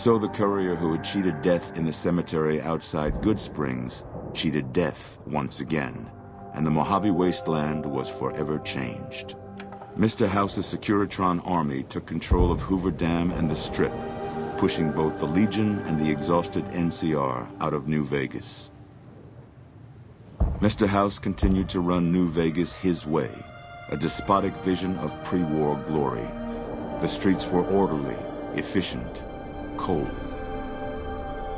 So the courier who had cheated death in the cemetery outside Good Springs cheated death once again, and the Mojave Wasteland was forever changed. Mr. House's Securitron army took control of Hoover Dam and the Strip, pushing both the Legion and the exhausted NCR out of New Vegas. Mr. House continued to run New Vegas his way, a despotic vision of pre-war glory. The streets were orderly, efficient, cold.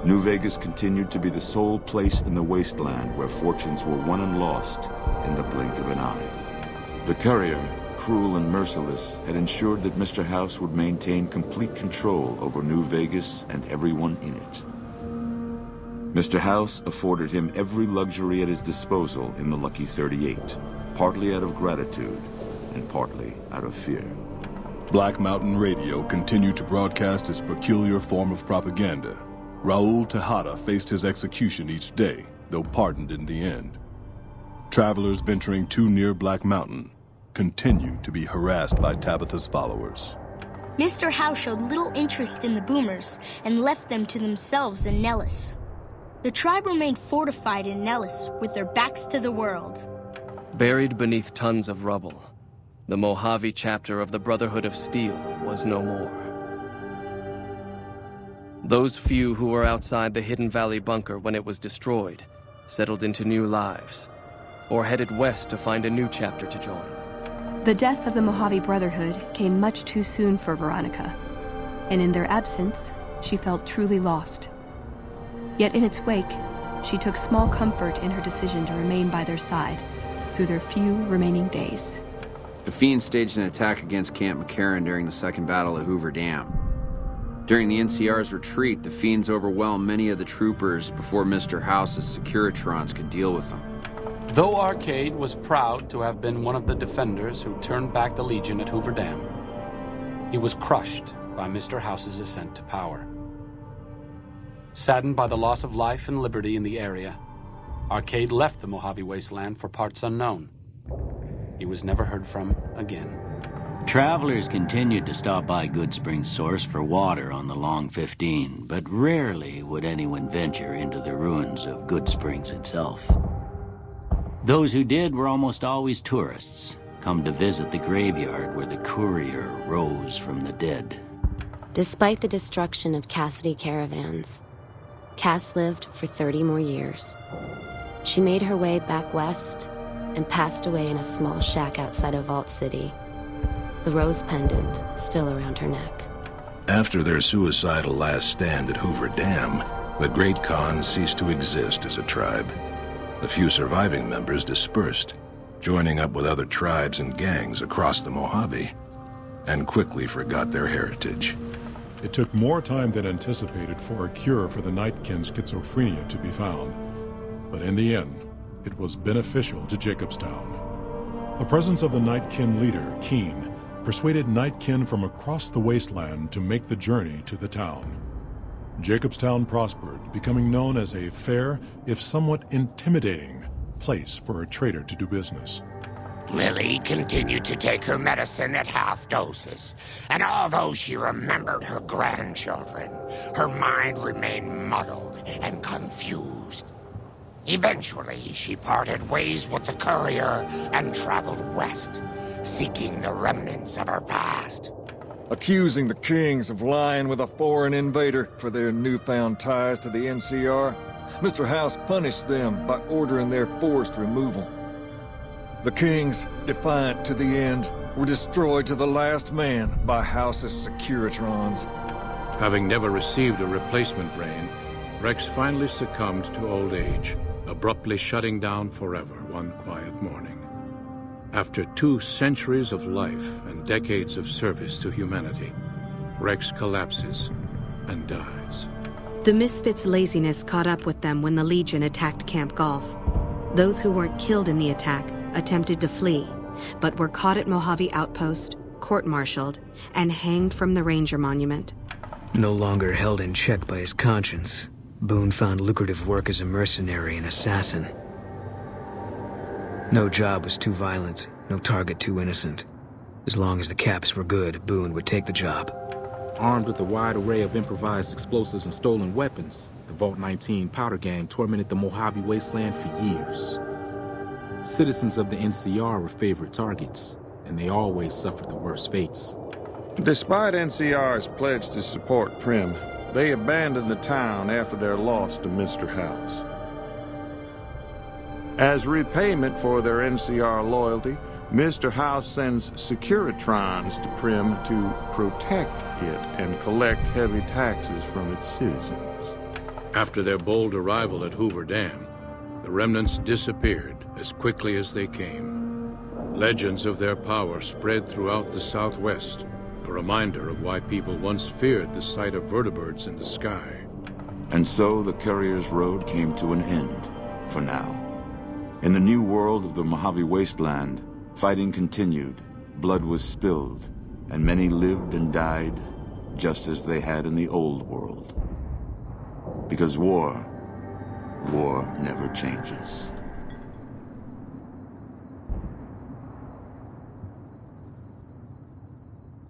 New Vegas continued to be the sole place in the wasteland where fortunes were won and lost in the blink of an eye. The courier, cruel and merciless, had ensured that Mr. House would maintain complete control over New Vegas and everyone in it. Mr. House afforded him every luxury at his disposal in the Lucky 38, partly out of gratitude and partly out of fear. Black Mountain Radio continued to broadcast its peculiar form of propaganda. Raul Tejada faced his execution each day, though pardoned in the end. Travelers venturing too near Black Mountain continued to be harassed by Tabitha's followers. Mr. House showed little interest in the boomers and left them to themselves in Nellis. The tribe remained fortified in Nellis with their backs to the world. Buried beneath tons of rubble, the Mojave chapter of the Brotherhood of Steel was no more. Those few who were outside the Hidden Valley bunker when it was destroyed settled into new lives, or headed west to find a new chapter to join. The death of the Mojave Brotherhood came much too soon for Veronica, and in their absence, she felt truly lost. Yet in its wake, she took small comfort in her decision to remain by their side through their few remaining days. The Fiends staged an attack against Camp McCarran during the Second Battle of Hoover Dam. During the NCR's retreat, the Fiends overwhelmed many of the troopers before Mr. House's Securitrons could deal with them. Though Arcade was proud to have been one of the defenders who turned back the Legion at Hoover Dam, he was crushed by Mr. House's ascent to power. Saddened by the loss of life and liberty in the area, Arcade left the Mojave Wasteland for parts unknown. He was never heard from again. Travelers continued to stop by Good Springs Source for water on the Long 15, but rarely would anyone venture into the ruins of Good Springs itself. Those who did were almost always tourists, come to visit the graveyard where the courier rose from the dead. Despite the destruction of Cassidy caravans, Cass lived for 30 more years. She made her way back west and passed away in a small shack outside of Vault City, the rose pendant still around her neck. After their suicidal last stand at Hoover Dam, the Great Khan ceased to exist as a tribe. The few surviving members dispersed, joining up with other tribes and gangs across the Mojave, and quickly forgot their heritage. It took more time than anticipated for a cure for the Nightkin schizophrenia to be found, but in the end, it was beneficial to Jacobstown. The presence of the Nightkin leader, Keen, persuaded Nightkin from across the wasteland to make the journey to the town. Jacobstown prospered, becoming known as a fair, if somewhat intimidating, place for a trader to do business. Lily continued to take her medicine at half doses, and although she remembered her grandchildren, her mind remained muddled and confused. Eventually, she parted ways with the courier and traveled west, seeking the remnants of her past. Accusing the Kings of lying with a foreign invader for their newfound ties to the NCR, Mr. House punished them by ordering their forced removal. The Kings, defiant to the end, were destroyed to the last man by House's Securitrons. Having never received a replacement brain, Rex finally succumbed to old age, abruptly shutting down forever one quiet morning. After 2 centuries of life and decades of service to humanity, Rex collapses and dies. The Misfits' laziness caught up with them when the Legion attacked Camp Golf. Those who weren't killed in the attack attempted to flee, but were caught at Mojave Outpost, court-martialed, and hanged from the Ranger Monument. No longer held in check by his conscience, Boone found lucrative work as a mercenary and assassin. No job was too violent, no target too innocent. As long as the caps were good, Boone would take the job. Armed with a wide array of improvised explosives and stolen weapons, the Vault 19 powder gang tormented the Mojave Wasteland for years. Citizens of the NCR were favorite targets, and they always suffered the worst fates. Despite NCR's pledge to support Prim, they abandoned the town after their loss to Mr. House. As repayment for their NCR loyalty, Mr. House sends Securitrons to Prim to protect it and collect heavy taxes from its citizens. After their bold arrival at Hoover Dam, the remnants disappeared as quickly as they came. Legends of their power spread throughout the Southwest, a reminder of why people once feared the sight of vertibirds in the sky. And so the Courier's Road came to an end, for now. In the new world of the Mojave Wasteland, fighting continued, blood was spilled, and many lived and died just as they had in the old world. Because war never changes.